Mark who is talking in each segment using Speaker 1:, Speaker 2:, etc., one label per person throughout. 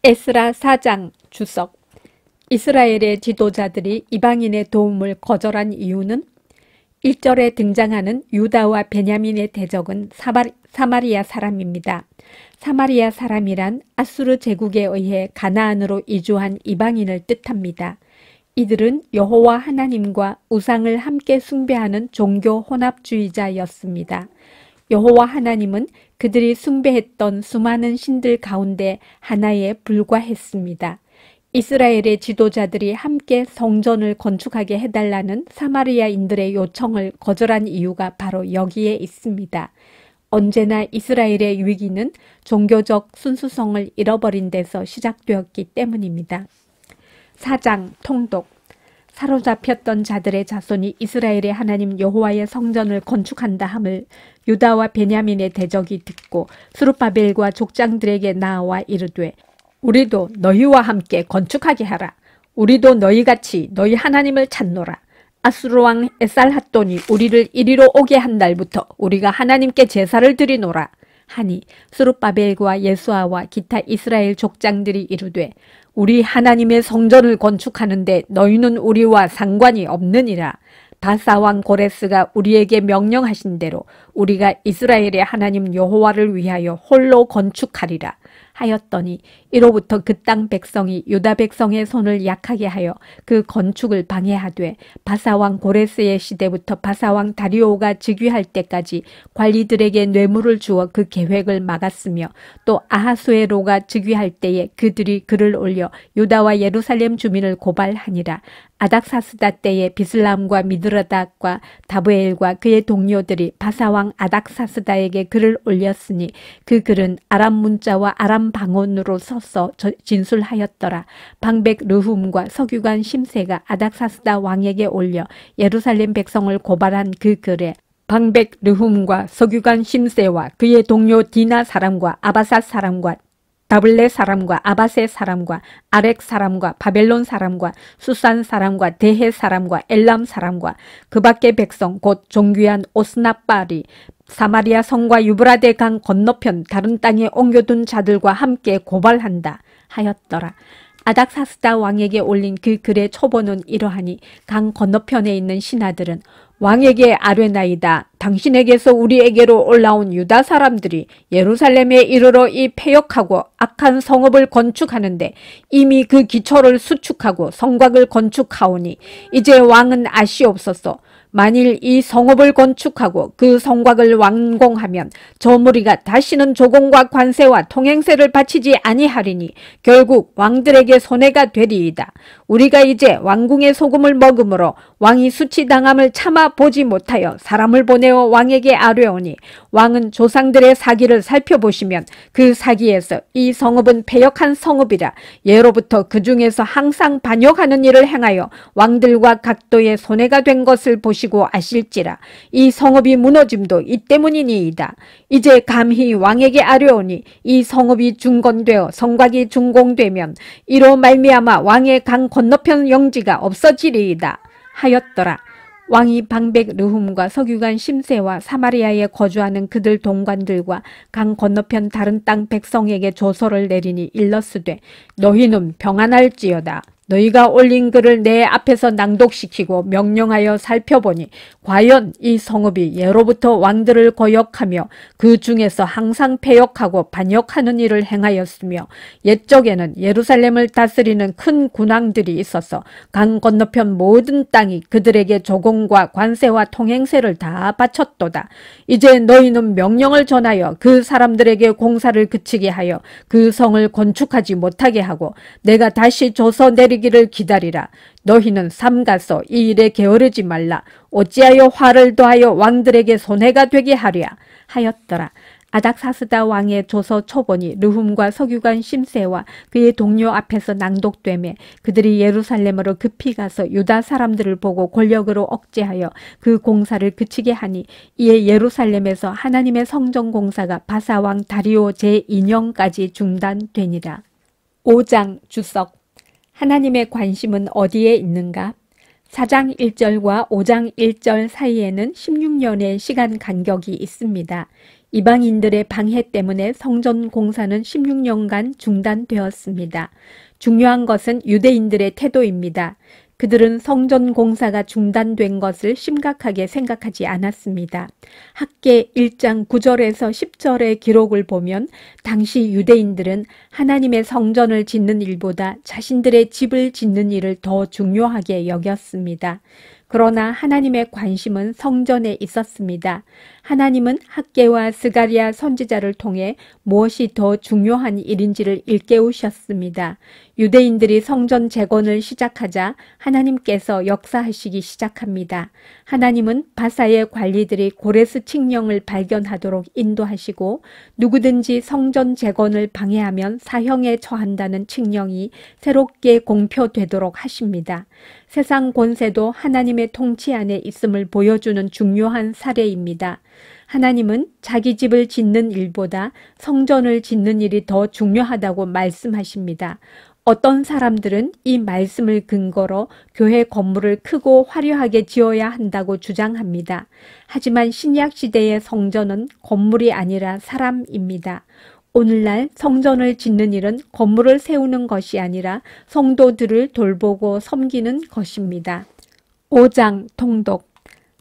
Speaker 1: 에스라 4장 주석. 이스라엘의 지도자들이 이방인의 도움을 거절한 이유는 1절에 등장하는 유다와 베냐민의 대적은 사마리아 사람입니다. 사마리아 사람이란 아수르 제국에 의해 가나안으로 이주한 이방인을 뜻합니다. 이들은 여호와 하나님과 우상을 함께 숭배하는 종교 혼합주의자였습니다. 여호와 하나님은 그들이 숭배했던 수많은 신들 가운데 하나에 불과했습니다. 이스라엘의 지도자들이 함께 성전을 건축하게 해달라는 사마리아인들의 요청을 거절한 이유가 바로 여기에 있습니다. 언제나 이스라엘의 위기는 종교적 순수성을 잃어버린 데서 시작되었기 때문입니다. 4장 통독. 사로잡혔던 자들의 자손이 이스라엘의 하나님 여호와의 성전을 건축한다 함을 유다와 베냐민의 대적이 듣고 스룹바벨과 족장들에게 나와 이르되 우리도 너희와 함께 건축하게 하라. 우리도 너희같이 너희 하나님을 찾노라. 아수르 왕 에살핫돈이 우리를 이리로 오게 한 날부터 우리가 하나님께 제사를 드리노라 하니 스룹바벨과 예수아와 기타 이스라엘 족장들이 이르되 우리 하나님의 성전을 건축하는데 너희는 우리와 상관이 없느니라. 바사왕 고레스가 우리에게 명령하신 대로 우리가 이스라엘의 하나님 여호와를 위하여 홀로 건축하리라 하였더니 이로부터 그 땅 백성이 유다 백성의 손을 약하게 하여 그 건축을 방해하되 바사왕 고레스의 시대부터 바사왕 다리오가 즉위할 때까지 관리들에게 뇌물을 주어 그 계획을 막았으며 또 아하수에로가 즉위할 때에 그들이 글을 올려 유다와 예루살렘 주민을 고발하니라. 아닥사스다 때에 비슬람과 미드라닥과 다브엘과 그의 동료들이 바사왕 아닥사스다에게 글을 올렸으니 그 글은 아람 문자와 아람 방언으로 써서 진술하였더라. 방백 르훔과 서기관 심세가 아닥사스다 왕에게 올려 예루살렘 백성을 고발한 그 글에 방백 르훔과 서기관 심세와 그의 동료 디나 사람과 아바삿 사람과 다블레 사람과 아바세 사람과 아렉 사람과 바벨론 사람과 수산 사람과 대해 사람과 엘람 사람과 그 밖의 백성 곧 종귀한 오스나빨이 사마리아 성과 유브라데 강 건너편 다른 땅에 옮겨둔 자들과 함께 고발한다 하였더라. 아닥사스다 왕에게 올린 그 글의 초본은 이러하니 강 건너편에 있는 신하들은 왕에게 아뢰나이다. 당신에게서 우리에게로 올라온 유다 사람들이 예루살렘에 이르러 이 패역하고 악한 성읍을 건축하는데 이미 그 기초를 수축하고 성곽을 건축하오니 이제 왕은 아시옵소서. 만일 이 성읍을 건축하고 그 성곽을 완공하면 저 무리가 다시는 조공과 관세와 통행세를 바치지 아니하리니 결국 왕들에게 손해가 되리이다. 우리가 이제 왕궁의 소금을 먹음으로 왕이 수치당함을 참아 보지 못하여 사람을 보내어 왕에게 아뢰오니 왕은 조상들의 사기를 살펴보시면 그 사기에서 이 성읍은 패역한 성읍이라 예로부터 그 중에서 항상 반역하는 일을 행하여 왕들과 각도의 손해가 된 것을 보시고 아실지라. 이 성읍이 무너짐도 이 때문이니이다. 이제 감히 왕에게 아뢰오니 이 성읍이 중건되어 성곽이 준공되면 이로 말미암아 왕의 강 건너편 영지가 없어지리이다 하였더라. 왕이 방백 르훔과 서기관 심세와 사마리아에 거주하는 그들 동관들과 강 건너편 다른 땅 백성에게 조서를 내리니 일러스되 너희는 평안할지어다. 너희가 올린 글을 내 앞에서 낭독시키고 명령하여 살펴보니 과연 이 성읍이 예로부터 왕들을 거역하며 그 중에서 항상 패역하고 반역하는 일을 행하였으며 옛적에는 예루살렘을 다스리는 큰 군왕들이 있어서 강 건너편 모든 땅이 그들에게 조공과 관세와 통행세를 다 바쳤도다. 이제 너희는 명령을 전하여 그 사람들에게 공사를 그치게 하여 그 성을 건축하지 못하게 하고 내가 다시 조서 내리기를 기다리라. 너희는 삼가서 이 일에 게으르지 말라. 어찌하여 화를 더하여 왕들에게 손해가 되게 하랴 하였더라. 아닥사스다 왕의 조서 초본이 르훔과 서기관 심세와 그의 동료 앞에서 낭독되매 그들이 예루살렘으로 급히 가서 유다 사람들을 보고 권력으로 억제하여 그 공사를 그치게 하니 이에 예루살렘에서 하나님의 성전 공사가 바사왕 다리오 제2년까지 중단되니라. 5장 주석. 하나님의 관심은 어디에 있는가? 4장 1절과 5장 1절 사이에는 16년의 시간 간격이 있습니다. 이방인들의 방해 때문에 성전 공사는 16년간 중단되었습니다. 중요한 것은 유대인들의 태도입니다. 그들은 성전 공사가 중단된 것을 심각하게 생각하지 않았습니다. 학계 1장 9절에서 10절의 기록을 보면 당시 유대인들은 하나님의 성전을 짓는 일보다 자신들의 집을 짓는 일을 더 중요하게 여겼습니다. 그러나 하나님의 관심은 성전에 있었습니다. 하나님은 학개와 스가랴 선지자를 통해 무엇이 더 중요한 일인지를 일깨우셨습니다. 유대인들이 성전 재건을 시작하자 하나님께서 역사하시기 시작합니다. 하나님은 바사의 관리들이 고레스 칙령을 발견하도록 인도하시고 누구든지 성전 재건을 방해하면 사형에 처한다는 칙령이 새롭게 공표되도록 하십니다. 세상 권세도 하나님의 통치 안에 있음을 보여주는 중요한 사례입니다. 하나님은 자기 집을 짓는 일보다 성전을 짓는 일이 더 중요하다고 말씀하십니다. 어떤 사람들은 이 말씀을 근거로 교회 건물을 크고 화려하게 지어야 한다고 주장합니다. 하지만 신약 시대의 성전은 건물이 아니라 사람입니다. 오늘날 성전을 짓는 일은 건물을 세우는 것이 아니라 성도들을 돌보고 섬기는 것입니다. 5장 통독.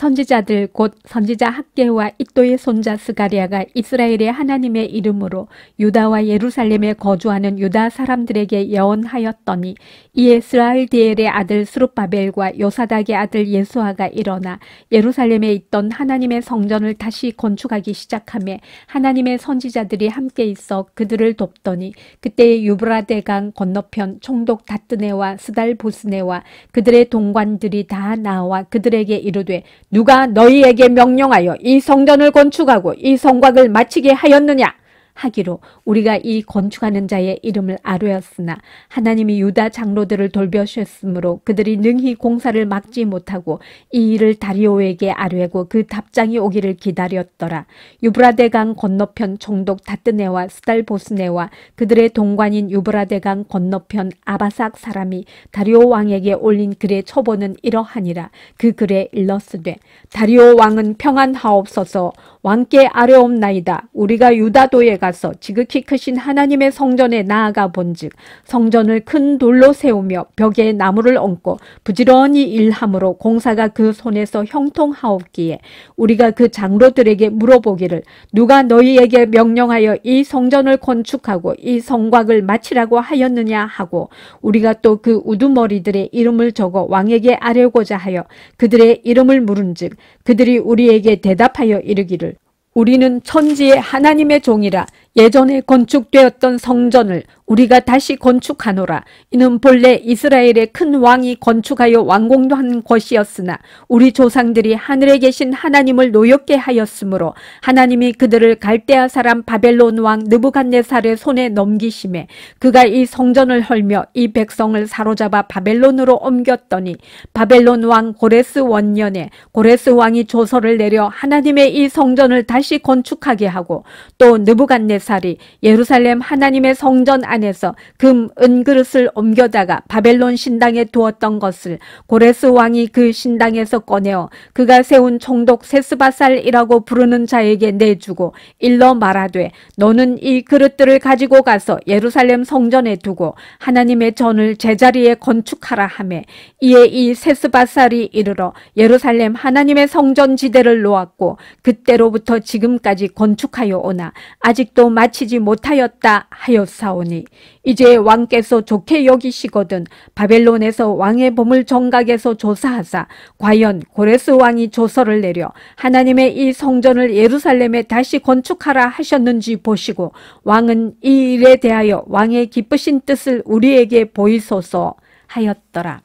Speaker 1: 선지자들 곧 선지자 학개와 이도의 손자 스가랴가 이스라엘의 하나님의 이름으로 유다와 예루살렘에 거주하는 유다 사람들에게 예언하였더니 이에 스알디엘의 아들 스룹바벨과 요사닥의 아들 예수아가 일어나 예루살렘에 있던 하나님의 성전을 다시 건축하기 시작하며 하나님의 선지자들이 함께 있어 그들을 돕더니 그때 유브라데강 건너편 총독 다뜨네와 스달보스네와 그들의 동관들이 다 나와 그들에게 이르되 누가 너희에게 명령하여 이 성전을 건축하고 이 성곽을 마치게 하였느냐? 하기로 우리가 이 건축하는 자의 이름을 아뢰었으나 하나님이 유다 장로들을 돌보셨으므로 그들이 능히 공사를 막지 못하고 이 일을 다리오에게 아뢰고 그 답장이 오기를 기다렸더라. 유브라데강 건너편 총독 다뜨네와 스달보스네와 그들의 동관인 유브라데강 건너편 아바삭 사람이 다리오 왕에게 올린 글의 초보는 이러하니라. 그 글에 일렀으되 다리오 왕은 평안하옵소서. 왕께 아뢰옵나이다. 우리가 유다도에 가서 지극히 크신 하나님의 성전에 나아가 본즉 성전을 큰 돌로 세우며 벽에 나무를 얹고 부지런히 일함으로 공사가 그 손에서 형통하옵기에 우리가 그 장로들에게 물어보기를 누가 너희에게 명령하여 이 성전을 건축하고 이 성곽을 마치라고 하였느냐 하고 우리가 또 그 우두머리들의 이름을 적어 왕에게 아뢰고자 하여 그들의 이름을 물은즉 그들이 우리에게 대답하여 이르기를 우리는 천지의 하나님의 종이라 예전에 건축되었던 성전을 우리가 다시 건축하노라. 이는 본래 이스라엘의 큰 왕이 건축하여 완공한 것이었으나 우리 조상들이 하늘에 계신 하나님을 노엽게 하였으므로 하나님이 그들을 갈대아 사람 바벨론 왕 느부갓네살의 손에 넘기심에 그가 이 성전을 헐며 이 백성을 사로잡아 바벨론으로 옮겼더니 바벨론 왕 고레스 원년에 고레스 왕이 조서를 내려 하나님의 이 성전을 다시 건축하게 하고 또 느부갓네살이 예루살렘 하나님의 성전 안에서 금, 은그릇을 옮겨다가 바벨론 신당에 두었던 것을 고레스 왕이 그 신당에서 꺼내어 그가 세운 총독 세스바살이라고 부르는 자에게 내주고 일러 말하되 너는 이 그릇들을 가지고 가서 예루살렘 성전에 두고 하나님의 전을 제자리에 건축하라 하매 이에 이 세스바살이 이르러 예루살렘 하나님의 성전 지대를 놓았고 그때로부터 지금까지 건축하여 오나 아직도 마치지 못하였다 하였사오니 이제 왕께서 좋게 여기시거든 바벨론에서 왕의 보물 정각에서 조사하사 과연 고레스 왕이 조서를 내려 하나님의 이 성전을 예루살렘에 다시 건축하라 하셨는지 보시고 왕은 이 일에 대하여 왕의 기쁘신 뜻을 우리에게 보이소서 하였더라.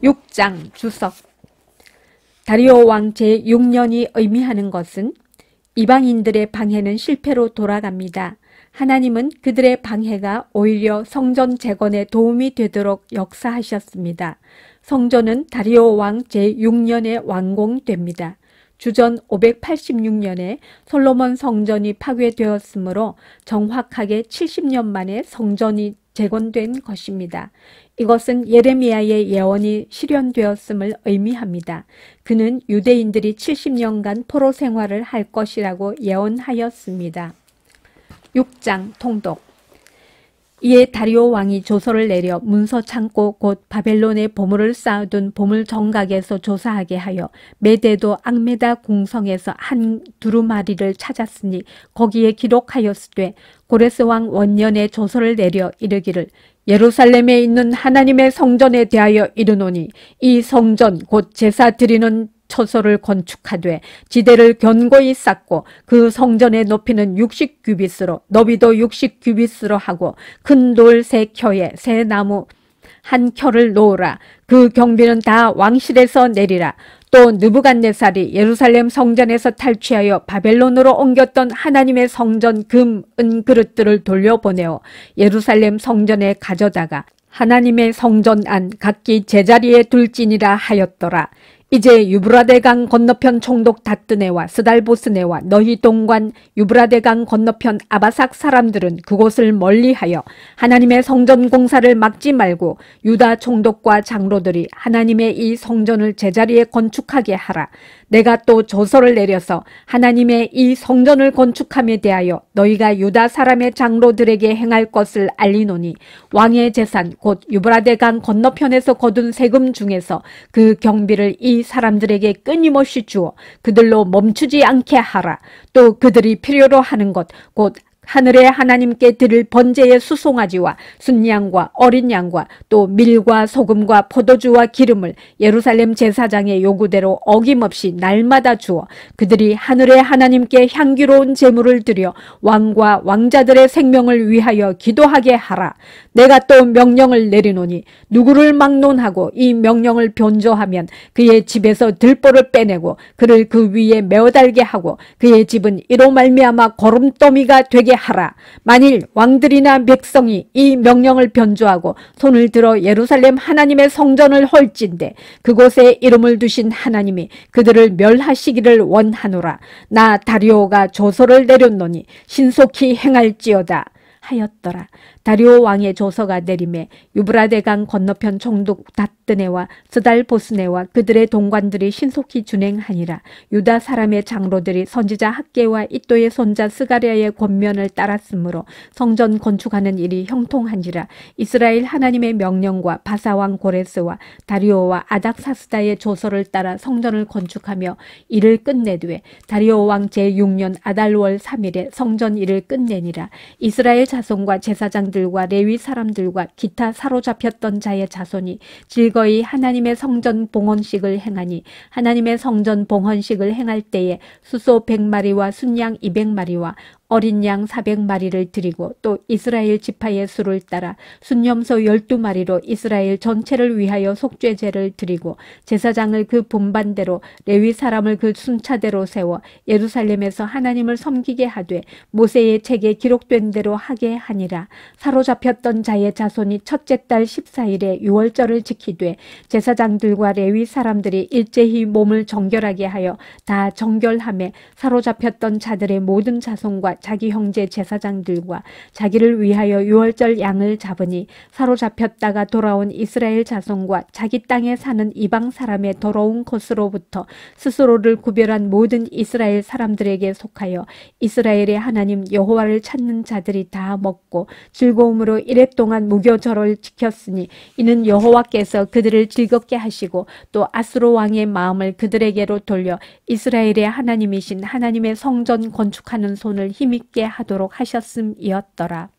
Speaker 1: 6장 주석. 다리오 왕 제6년이 의미하는 것은 이방인들의 방해는 실패로 돌아갑니다. 하나님은 그들의 방해가 오히려 성전 재건에 도움이 되도록 역사하셨습니다. 성전은 다리오 왕 제6년에 완공됩니다. 주전 586년에 솔로몬 성전이 파괴되었으므로 정확하게 70년 만에 성전이 재건된 것입니다. 이것은 예레미야의 예언이 실현되었음을 의미합니다. 그는 유대인들이 70년간 포로 생활을 할 것이라고 예언하였습니다. 6장 통독. 이에 다리오 왕이 조서를 내려 문서 창고 곧 바벨론에 보물을 쌓아둔 보물 정각에서 조사하게 하여 메데도 악메다 궁성에서 한 두루마리를 찾았으니 거기에 기록하였으되 고레스 왕 원년에 조서를 내려 이르기를 예루살렘에 있는 하나님의 성전에 대하여 이르노니 이 성전 곧 제사 드리는 처소를 건축하되 지대를 견고히 쌓고 그 성전의 높이는 60규빗으로 너비도 60규빗으로 하고 큰 돌 3켜에 새 나무 1켜를 놓으라. 그 경비는 다 왕실에서 내리라. 또 느부갓네살이 예루살렘 성전에서 탈취하여 바벨론으로 옮겼던 하나님의 성전 금, 은 그릇들을 돌려보내어 예루살렘 성전에 가져다가 하나님의 성전 안 각기 제자리에 둘지니라 하였더라. 이제 유브라데강 건너편 총독 다뜨네와 스달보스네와 너희 동관 유브라데강 건너편 아바삭 사람들은 그곳을 멀리하여 하나님의 성전 공사를 막지 말고 유다 총독과 장로들이 하나님의 이 성전을 제자리에 건축하게 하라. 내가 또 조서를 내려서 하나님의 이 성전을 건축함에 대하여 너희가 유다 사람의 장로들에게 행할 것을 알리노니 왕의 재산 곧 유브라데강 건너편에서 거둔 세금 중에서 그 경비를 이 사람들에게 끊임없이 주어 그들로 멈추지 않게 하라. 또 그들이 필요로 하는 것 곧 하늘의 하나님께 드릴 번제의 수송아지와 순양과 어린 양과 또 밀과 소금과 포도주와 기름을 예루살렘 제사장의 요구대로 어김없이 날마다 주어 그들이 하늘의 하나님께 향기로운 제물을 드려 왕과 왕자들의 생명을 위하여 기도하게 하라. 내가 또 명령을 내리노니 누구를 막론하고 이 명령을 변조하면 그의 집에서 들보를 빼내고 그를 그 위에 메어달게 하고 그의 집은 이로 말미암아 거름더미가 되게 하라. 만일 왕들이나 백성이 이 명령을 변조하고 손을 들어 예루살렘 하나님의 성전을 헐진대 그곳에 이름을 두신 하나님이 그들을 멸하시기를 원하노라. 나 다리오가 조서를 내렸노니 신속히 행할지어다 하였더라. 다리오 왕의 조서가 내림에 유브라데강 건너편 총독 다뜨네와 스달보스네와 그들의 동관들이 신속히 준행하니라. 유다 사람의 장로들이 선지자 학개와 이또의 손자 스가랴의 권면을 따랐으므로 성전 건축하는 일이 형통한지라. 이스라엘 하나님의 명령과 바사왕 고레스와 다리오와 아닥사스다의 조서를 따라 성전을 건축하며 일을 끝내되 다리오 왕 제6년 아달월 3일에 성전 일을 끝내니라. 이스라엘 자손과 제사장들과 레위 사람들과 기타 사로잡혔던 자의 자손이 즐거이 하나님의 성전 봉헌식을 행하니 하나님의 성전 봉헌식을 행할 때에 수소 100마리와 순양 200마리와 어린 양 400마리를 드리고 또 이스라엘 지파의 수를 따라 순염소 12마리로 이스라엘 전체를 위하여 속죄제를 드리고 제사장을 그 분반대로 레위 사람을 그 순차대로 세워 예루살렘에서 하나님을 섬기게 하되 모세의 책에 기록된 대로 하게 하니라. 사로잡혔던 자의 자손이 첫째 달 14일에 유월절을 지키되 제사장들과 레위 사람들이 일제히 몸을 정결하게 하여 다 정결함에 사로잡혔던 자들의 모든 자손과 자기 형제 제사장들과 자기를 위하여 유월절 양을 잡으니 사로잡혔다가 돌아온 이스라엘 자손과 자기 땅에 사는 이방 사람의 더러운 것으로부터 스스로를 구별한 모든 이스라엘 사람들에게 속하여 이스라엘의 하나님 여호와를 찾는 자들이 다 먹고 즐거움으로 이랫동안 무교절을 지켰으니 이는 여호와께서 그들을 즐겁게 하시고 또 아수르 왕의 마음을 그들에게로 돌려 이스라엘의 하나님이신 하나님의 성전 건축하는 손을 힘있게 하도록 하셨음이었더라.